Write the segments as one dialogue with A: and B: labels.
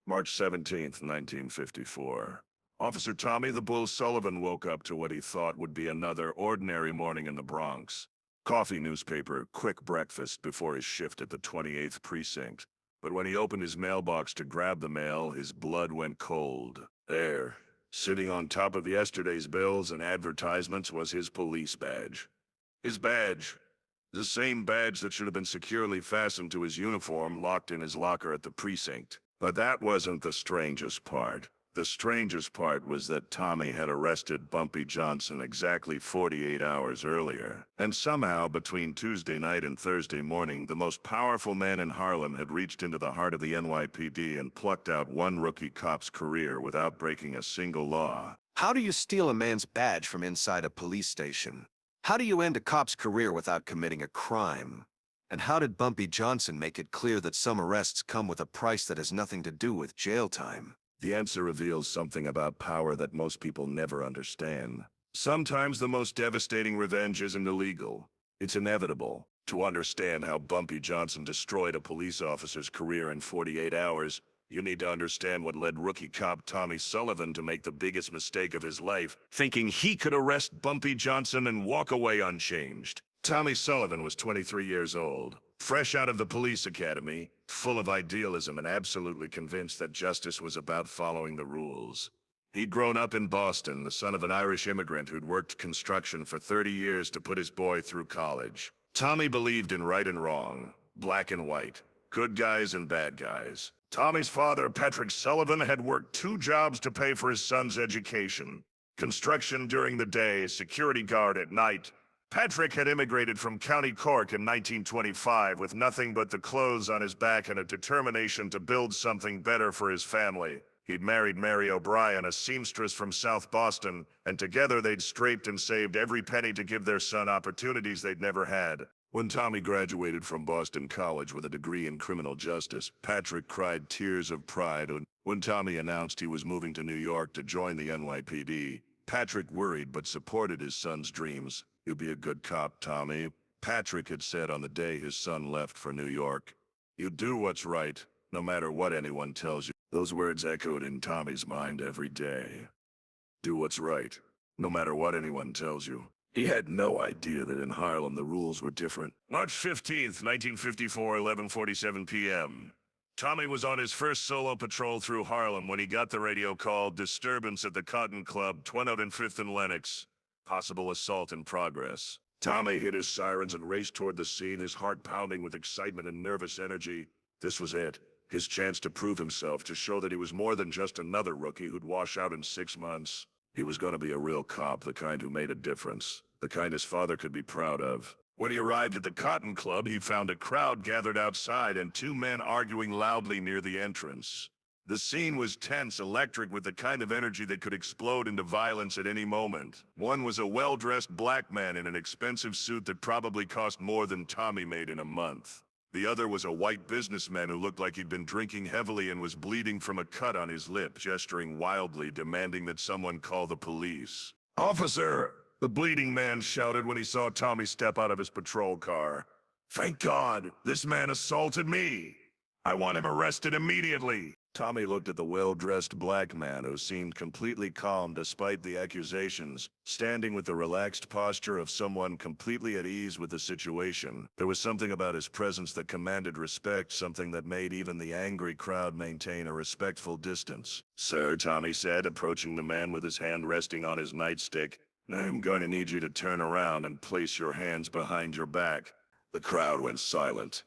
A: March 17th, 1954. Officer Tommy the Bull Sullivan woke up to what he thought would be another ordinary morning in the Bronx. Coffee, newspaper, quick breakfast before his shift at the 28th precinct. But when he opened his mailbox to grab the mail, his blood went cold. There, sitting on top of yesterday's bills and advertisements, was his police badge. His badge. The same badge that should have been securely fastened to his uniform, locked in his locker at the precinct. But that wasn't the strangest part. The strangest part was that Tommy had arrested Bumpy Johnson exactly 48 hours earlier. And somehow, between Tuesday night and Thursday morning, the most powerful man in Harlem had reached into the heart of the NYPD and plucked out one rookie cop's career without breaking a single law.
B: How do you steal a man's badge from inside a police station? How do you end a cop's career without committing a crime? And how did Bumpy Johnson make it clear that some arrests come with a price that has nothing to do with jail time?
A: The answer reveals something about power that most people never understand. Sometimes the most devastating revenge isn't illegal. It's inevitable. To understand how Bumpy Johnson destroyed a police officer's career in 48 hours, you need to understand what led rookie cop Tommy Sullivan to make the biggest mistake of his life, thinking he could arrest Bumpy Johnson and walk away unchanged. Tommy Sullivan was 23 years old, fresh out of the police academy, full of idealism and absolutely convinced that justice was about following the rules. He'd grown up in Boston, the son of an Irish immigrant who'd worked construction for 30 years to put his boy through college. Tommy believed in right and wrong, black and white, good guys and bad guys. Tommy's father, Patrick Sullivan, had worked 2 jobs to pay for his son's education. Construction during the day, security guard at night. Patrick had immigrated from County Cork in 1925 with nothing but the clothes on his back and a determination to build something better for his family. He'd married Mary O'Brien, a seamstress from South Boston, and together they'd scraped and saved every penny to give their son opportunities they'd never had. When Tommy graduated from Boston College with a degree in criminal justice, Patrick cried tears of pride when Tommy announced he was moving to New York to join the NYPD. Patrick worried but supported his son's dreams. "You'll be a good cop, Tommy," Patrick had said on the day his son left for New York. "You do what's right, no matter what anyone tells you." Those words echoed in Tommy's mind every day. Do what's right, no matter what anyone tells you. He had no idea that in Harlem the rules were different. March 15th, 1954, 11:47 p.m. Tommy was on his first solo patrol through Harlem when he got the radio call, "Disturbance at the Cotton Club, 25th and Lenox. Possible assault in progress." Tommy hit his sirens and raced toward the scene, his heart pounding with excitement and nervous energy. This was it. His chance to prove himself, to show that he was more than just another rookie who'd wash out in 6 months. He was going to be a real cop, the kind who made a difference, the kind his father could be proud of. When he arrived at the Cotton Club, he found a crowd gathered outside and 2 men arguing loudly near the entrance. The scene was tense, electric, with the kind of energy that could explode into violence at any moment. One was a well-dressed black man in an expensive suit that probably cost more than Tommy made in a month. The other was a white businessman who looked like he'd been drinking heavily and was bleeding from a cut on his lip, gesturing wildly, demanding that someone call the police. "Officer!" the bleeding man shouted when he saw Tommy step out of his patrol car. "Thank God, this man assaulted me. I want him arrested immediately." Tommy looked at the well-dressed black man who seemed completely calm despite the accusations, standing with the relaxed posture of someone completely at ease with the situation. There was something about his presence that commanded respect, something that made even the angry crowd maintain a respectful distance. "Sir," Tommy said, approaching the man with his hand resting on his nightstick, "I'm going to need you to turn around and place your hands behind your back." The crowd went silent.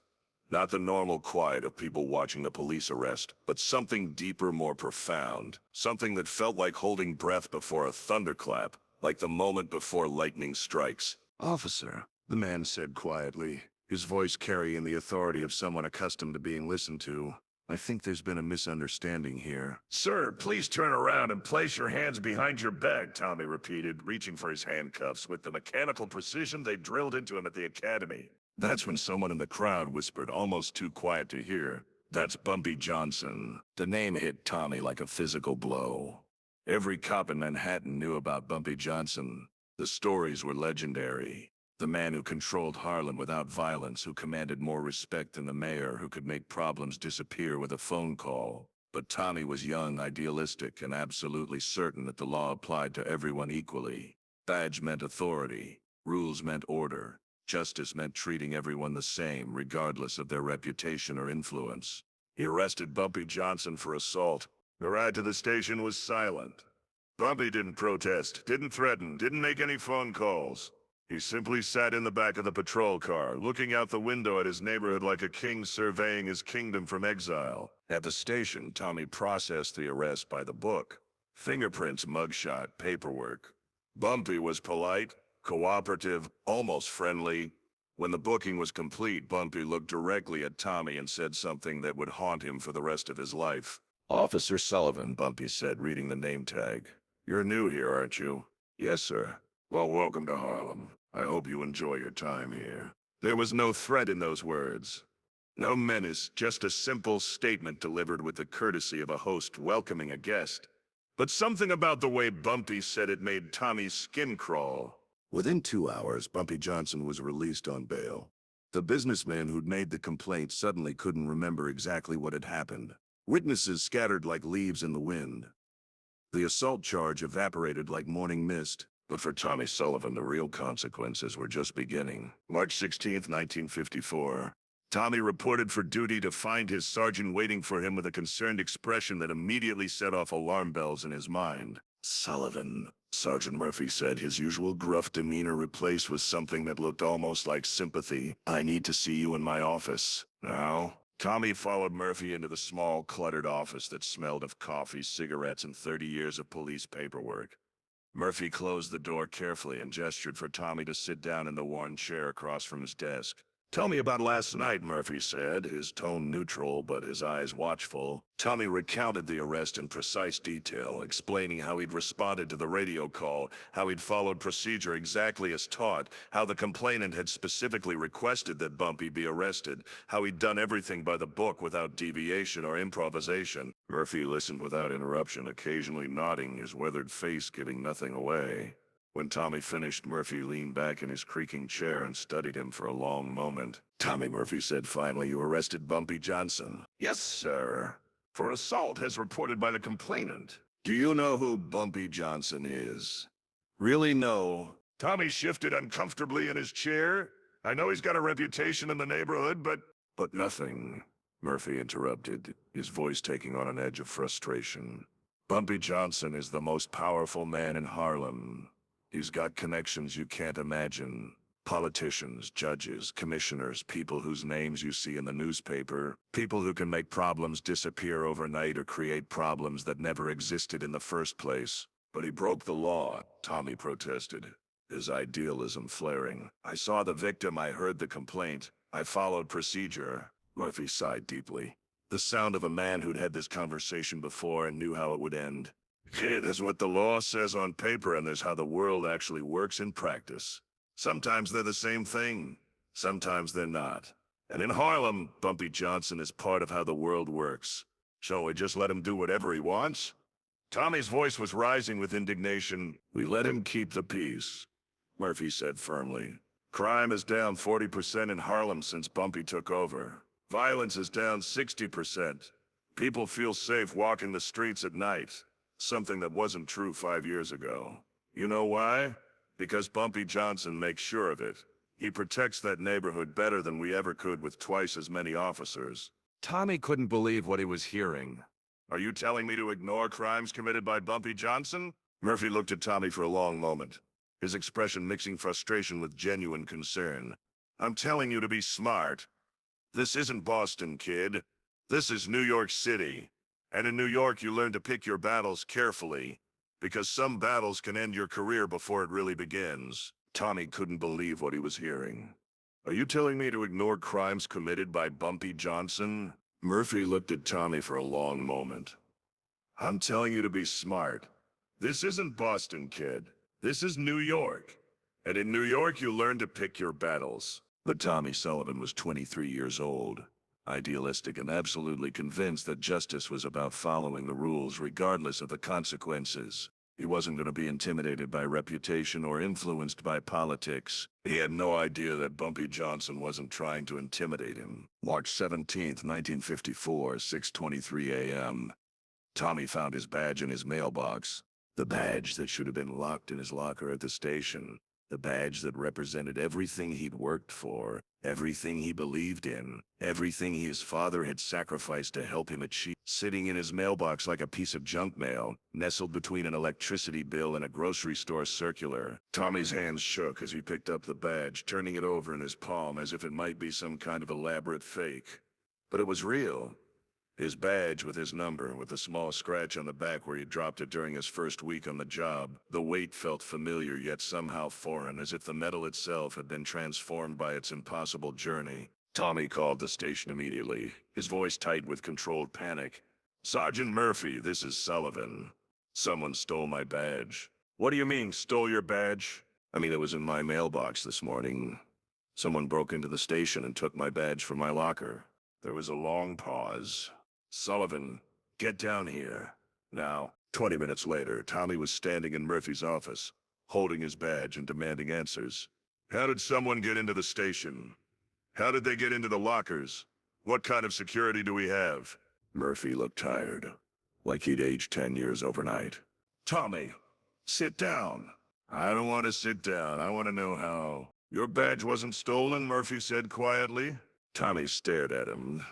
A: Not the normal quiet of people watching a police arrest, but something deeper, more profound. Something that felt like holding breath before a thunderclap, like the moment before lightning strikes. "Officer," the man said quietly, his voice carrying the authority of someone accustomed to being listened to, "I think there's been a misunderstanding here." "Sir, please turn around and place your hands behind your back," Tommy repeated, reaching for his handcuffs with the mechanical precision they drilled into him at the academy. That's when someone in the crowd whispered, almost too quiet to hear, "That's Bumpy Johnson." The name hit Tommy like a physical blow. Every cop in Manhattan knew about Bumpy Johnson. The stories were legendary. The man who controlled Harlem without violence, who commanded more respect than the mayor, who could make problems disappear with a phone call. But Tommy was young, idealistic, and absolutely certain that the law applied to everyone equally. Badge meant authority. Rules meant order. Justice meant treating everyone the same, regardless of their reputation or influence. He arrested Bumpy Johnson for assault. The ride to the station was silent. Bumpy didn't protest, didn't threaten, didn't make any phone calls. He simply sat in the back of the patrol car, looking out the window at his neighborhood like a king surveying his kingdom from exile. At the station, Tommy processed the arrest by the book. Fingerprints, mugshot, paperwork. Bumpy was polite, cooperative, almost friendly. When the booking was complete, Bumpy looked directly at Tommy and said something that would haunt him for the rest of his life. "Officer Sullivan," Bumpy said, reading the name tag. "You're new here, aren't you?" "Yes, sir." "Well, welcome to Harlem. I hope you enjoy your time here." There was no threat in those words. No menace, just a simple statement delivered with the courtesy of a host welcoming a guest. But something about the way Bumpy said it made Tommy's skin crawl. Within 2 hours, Bumpy Johnson was released on bail. The businessman who'd made the complaint suddenly couldn't remember exactly what had happened. Witnesses scattered like leaves in the wind. The assault charge evaporated like morning mist. But for Tommy Sullivan, the real consequences were just beginning. March 16th, 1954. Tommy reported for duty to find his sergeant waiting for him with a concerned expression that immediately set off alarm bells in his mind. "Sullivan," Sergeant Murphy said, his usual gruff demeanor replaced with something that looked almost like sympathy. "I need to see you in my office." "Now?" Tommy followed Murphy into the small, cluttered office that smelled of coffee, cigarettes, and 30 years of police paperwork. Murphy closed the door carefully and gestured for Tommy to sit down in the worn chair across from his desk. "Tell me about last night," Murphy said, his tone neutral but his eyes watchful. Tommy recounted the arrest in precise detail, explaining how he'd responded to the radio call, how he'd followed procedure exactly as taught, how the complainant had specifically requested that Bumpy be arrested, how he'd done everything by the book without deviation or improvisation. Murphy listened without interruption, occasionally nodding, his weathered face giving nothing away. When Tommy finished, Murphy leaned back in his creaking chair and studied him for a long moment. "Tommy," Murphy said finally, "you arrested Bumpy Johnson." "Yes, sir. For assault as reported by the complainant." "Do you know who Bumpy Johnson is?" "Really, no." Tommy shifted uncomfortably in his chair. "I know he's got a reputation in the neighborhood, but..." "But nothing," Murphy interrupted, his voice taking on an edge of frustration. "Bumpy Johnson is the most powerful man in Harlem. He's got connections you can't imagine. Politicians, judges, commissioners, people whose names you see in the newspaper. People who can make problems disappear overnight or create problems that never existed in the first place. But he broke the law," Tommy protested, his idealism flaring. "I saw the victim, I heard the complaint. I followed procedure." Murphy sighed deeply. The sound of a man who'd had this conversation before and knew how it would end. "Kid, there's what the law says on paper and there's how the world actually works in practice. Sometimes they're the same thing, sometimes they're not. And in Harlem, Bumpy Johnson is part of how the world works. Shall we just let him do whatever he wants?" Tommy's voice was rising with indignation. "We let him keep the peace," Murphy said firmly. "Crime is down 40% in Harlem since Bumpy took over. Violence is down 60%. People feel safe walking the streets at night. Something that wasn't true 5 years ago. You know why? Because Bumpy Johnson makes sure of it. He protects that neighborhood better than we ever could with twice as many officers." Tommy couldn't believe what he was hearing. "Are you telling me to ignore crimes committed by Bumpy Johnson?" Murphy looked at Tommy for a long moment, his expression mixing frustration with genuine concern. "I'm telling you to be smart. This isn't Boston, kid. This is New York City. And in New York, you learn to pick your battles carefully, because some battles can end your career before it really begins." Tommy couldn't believe what he was hearing. "Are you telling me to ignore crimes committed by Bumpy Johnson?" Murphy looked at Tommy for a long moment. "I'm telling you to be smart. This isn't Boston, kid. This is New York. And in New York, you learn to pick your battles." But Tommy Sullivan was 23 years old. Idealistic and absolutely convinced that justice was about following the rules regardless of the consequences. He wasn't going to be intimidated by reputation or influenced by politics. He had no idea that Bumpy Johnson wasn't trying to intimidate him. March 17th, 1954, 6:23 a.m. Tommy found his badge in his mailbox. The badge that should have been locked in his locker at the station. The badge that represented everything he'd worked for, everything he believed in, everything his father had sacrificed to help him achieve. Sitting in his mailbox like a piece of junk mail, nestled between an electricity bill and a grocery store circular. Tommy's hands shook as he picked up the badge, turning it over in his palm as if it might be some kind of elaborate fake. But it was real. His badge with his number, with a small scratch on the back where he dropped it during his first week on the job. The weight felt familiar yet somehow foreign, as if the metal itself had been transformed by its impossible journey. Tommy called the station immediately, his voice tight with controlled panic. "Sergeant Murphy, this is Sullivan. Someone stole my badge." "What do you mean, stole your badge?" "I mean, it was in my mailbox this morning. Someone broke into the station and took my badge from my locker." There was a long pause. "Sullivan, get down here. Now." 20 minutes later, Tommy was standing in Murphy's office, holding his badge and demanding answers. "How did someone get into the station? How did they get into the lockers? What kind of security do we have?" Murphy looked tired, like he'd aged 10 years overnight. "Tommy, sit down." "I don't want to sit down. I want to know how." "Your badge wasn't stolen," Murphy said quietly. Tommy stared at him.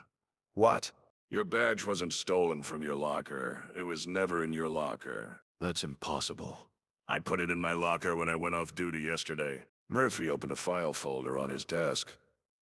B: What?
A: "Your badge wasn't stolen from your locker. It was never in your locker."
B: That's impossible.
A: "I put it in my locker when I went off duty yesterday." Murphy opened a file folder on his desk.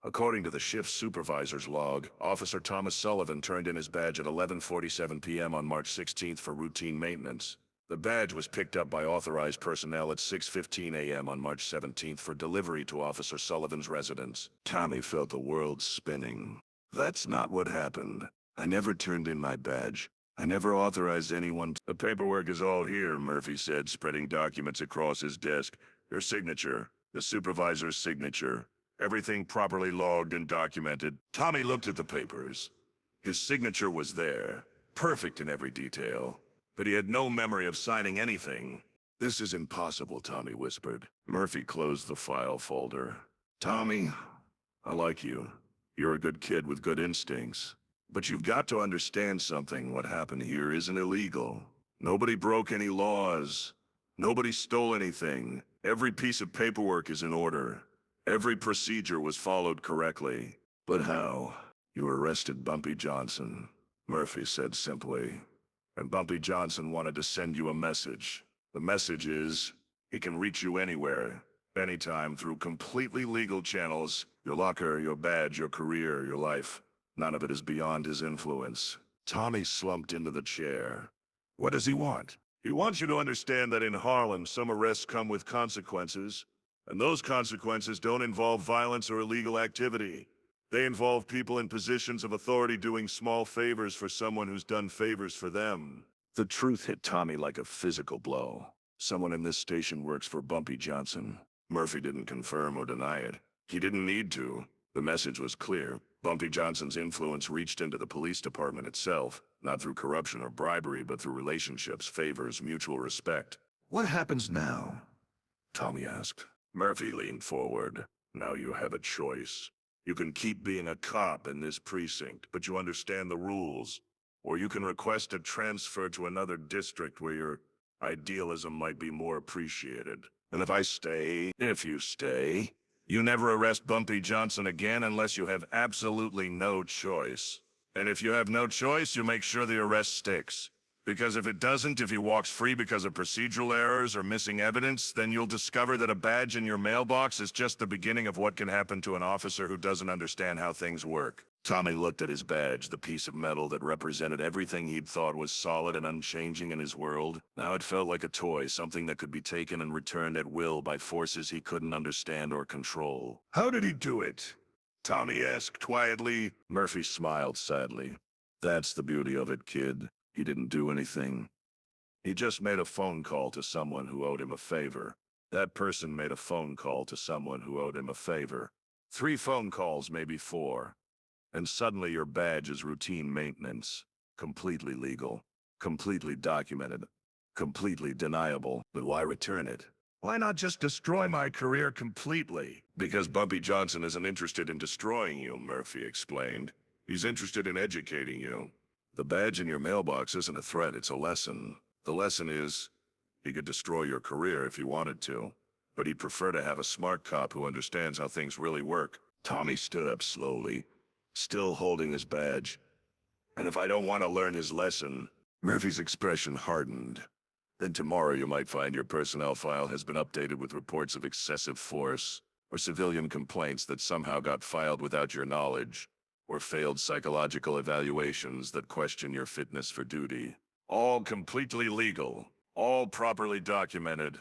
A: According to the shift supervisor's log, Officer Thomas Sullivan turned in his badge at 11:47 p.m. on March 16th for routine maintenance. The badge was picked up by authorized personnel at 6:15 a.m. on March 17th for delivery to Officer Sullivan's residence. Tommy felt the world spinning. "That's not what happened. I never turned in my badge. I never authorized anyone to—" "The paperwork is all here," Murphy said, spreading documents across his desk. "Your signature, the supervisor's signature, everything properly logged and documented." Tommy looked at the papers. His signature was there, perfect in every detail, but he had no memory of signing anything. "This is impossible," Tommy whispered. Murphy closed the file folder. "Tommy, I like you. You're a good kid with good instincts. But you've got to understand something. What happened here isn't illegal. Nobody broke any laws. Nobody stole anything. Every piece of paperwork is in order. Every procedure was followed correctly." "But how?" "You arrested Bumpy Johnson," Murphy said simply. "And Bumpy Johnson wanted to send you a message. The message is, he can reach you anywhere, anytime, through completely legal channels. Your locker, your badge, your career, your life. None of it is beyond his influence." Tommy slumped into the chair. "What does he want?" "He wants you to understand that in Harlem, some arrests come with consequences, and those consequences don't involve violence or illegal activity. They involve people in positions of authority doing small favors for someone who's done favors for them." The truth hit Tommy like a physical blow. Someone in this station works for Bumpy Johnson. Murphy didn't confirm or deny it. He didn't need to. The message was clear. Bumpy Johnson's influence reached into the police department itself, not through corruption or bribery, but through relationships, favors, mutual respect.
B: What happens now?
A: Tommy asked. Murphy leaned forward. "Now you have a choice. You can keep being a cop in this precinct, but you understand the rules. Or you can request a transfer to another district where your idealism might be more appreciated. And if you stay, you never arrest Bumpy Johnson again unless you have absolutely no choice. And if you have no choice, you make sure the arrest sticks. Because if it doesn't, if he walks free because of procedural errors or missing evidence, then you'll discover that a badge in your mailbox is just the beginning of what can happen to an officer who doesn't understand how things work." Tommy looked at his badge, the piece of metal that represented everything he'd thought was solid and unchanging in his world. Now it felt like a toy, something that could be taken and returned at will by forces he couldn't understand or control. "How did he do it?" Tommy asked quietly. Murphy smiled sadly. "That's the beauty of it, kid. He didn't do anything. He just made a phone call to someone who owed him a favor. That person made a phone call to someone who owed him a favor. 3 phone calls, maybe 4. And suddenly your badge is routine maintenance. Completely legal. Completely documented. Completely deniable. But why return it? Why not just destroy my career completely? Because Bumpy Johnson isn't interested in destroying you, Murphy explained. He's interested in educating you. The badge in your mailbox isn't a threat, it's a lesson. The lesson is, he could destroy your career if he wanted to, but he'd prefer to have a smart cop who understands how things really work. Tommy stood up slowly, still holding his badge. And if I don't want to learn his lesson, Murphy's expression hardened. Then tomorrow you might find your personnel file has been updated with reports of excessive force, or civilian complaints that somehow got filed without your knowledge, or failed psychological evaluations that question your fitness for duty. All completely legal, all properly documented,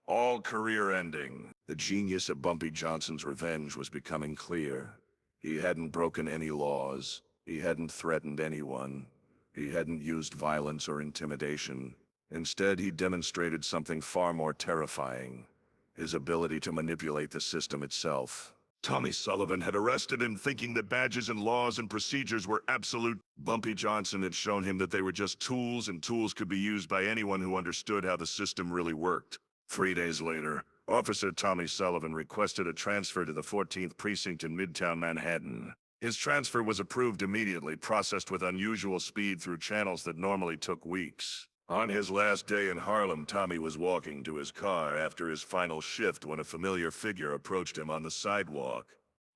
A: all career-ending. The genius of Bumpy Johnson's revenge was becoming clear. He hadn't broken any laws. He hadn't threatened anyone. He hadn't used violence or intimidation. Instead, he demonstrated something far more terrifying: his ability to manipulate the system itself. Tommy Sullivan had arrested him thinking that badges and laws and procedures were absolute. Bumpy Johnson had shown him that they were just tools, and tools could be used by anyone who understood how the system really worked. 3 days later, Officer Tommy Sullivan requested a transfer to the 14th Precinct in Midtown Manhattan. His transfer was approved immediately, processed with unusual speed through channels that normally took weeks. On his last day in Harlem, Tommy was walking to his car after his final shift when a familiar figure approached him on the sidewalk.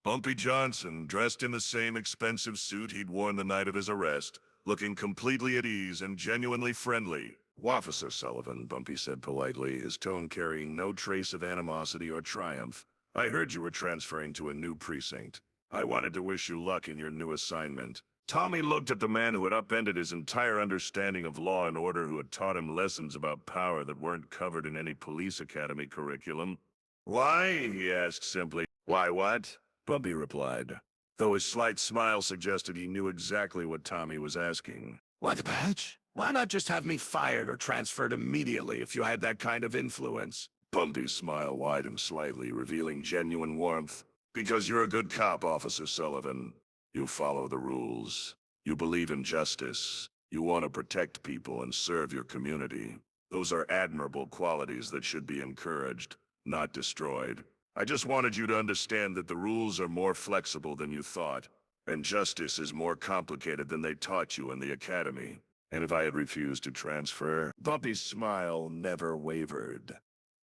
A: Bumpy Johnson, dressed in the same expensive suit he'd worn the night of his arrest, looking completely at ease and genuinely friendly. "Officer Sullivan," Bumpy said politely, his tone carrying no trace of animosity or triumph. "I heard you were transferring to a new precinct. I wanted to wish you luck in your new assignment." Tommy looked at the man who had upended his entire understanding of law and order, who had taught him lessons about power that weren't covered in any police academy curriculum. "Why?" he asked simply. "Why what?" Bumpy replied, though his slight smile suggested he knew exactly what Tommy was asking. "Why the badge? Why not just have me fired or transferred immediately if you had that kind of influence?" Bumpy's smile widened slightly, revealing genuine warmth. "Because you're a good cop, Officer Sullivan. You follow the rules. You believe in justice. You want to protect people and serve your community. Those are admirable qualities that should be encouraged, not destroyed. I just wanted you to understand that the rules are more flexible than you thought, and justice is more complicated than they taught you in the academy. And if I had refused to transfer," Bumpy's smile never wavered,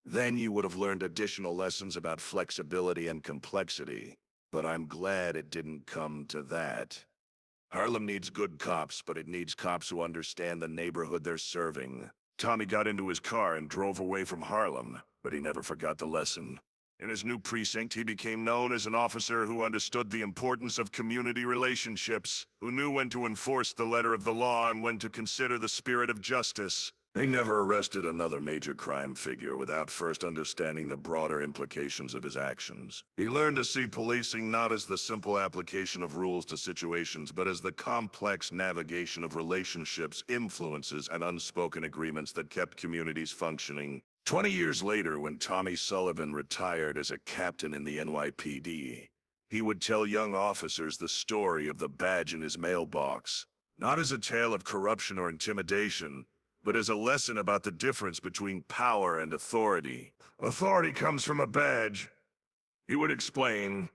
A: "then you would have learned additional lessons about flexibility and complexity. But I'm glad it didn't come to that. Harlem needs good cops, but it needs cops who understand the neighborhood they're serving." Tommy got into his car and drove away from Harlem, but he never forgot the lesson. In his new precinct, he became known as an officer who understood the importance of community relationships, who knew when to enforce the letter of the law and when to consider the spirit of justice. They never arrested another major crime figure without first understanding the broader implications of his actions. He learned to see policing not as the simple application of rules to situations, but as the complex navigation of relationships, influences, and unspoken agreements that kept communities functioning. 20 years later, when Tommy Sullivan retired as a captain in the NYPD, he would tell young officers the story of the badge in his mailbox, not as a tale of corruption or intimidation, but as a lesson about the difference between power and authority. "Authority comes from a badge," he would explain.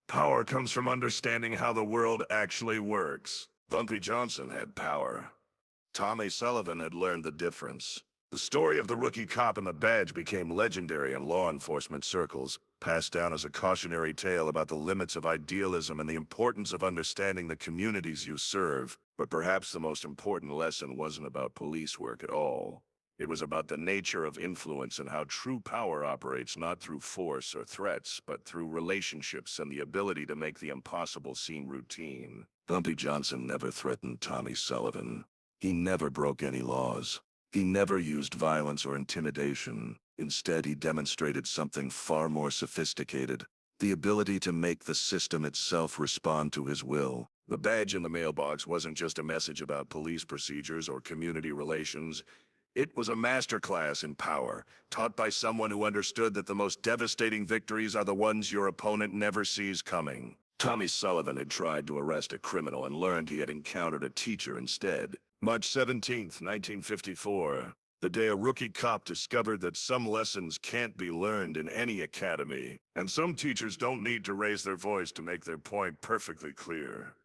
A: "Power comes from understanding how the world actually works." Bumpy Johnson had power. Tommy Sullivan had learned the difference. The story of the rookie cop and the badge became legendary in law enforcement circles, passed down as a cautionary tale about the limits of idealism and the importance of understanding the communities you serve. But perhaps the most important lesson wasn't about police work at all. It was about the nature of influence and how true power operates not through force or threats, but through relationships and the ability to make the impossible seem routine. Bumpy Johnson never threatened Tommy Sullivan. He never broke any laws. He never used violence or intimidation. Instead, he demonstrated something far more sophisticated: the ability to make the system itself respond to his will. The badge in the mailbox wasn't just a message about police procedures or community relations. It was a masterclass in power, taught by someone who understood that the most devastating victories are the ones your opponent never sees coming. Tommy Sullivan had tried to arrest a criminal and learned he had encountered a teacher instead. March 17th, 1954. The day a rookie cop discovered that some lessons can't be learned in any academy, and some teachers don't need to raise their voice to make their point perfectly clear.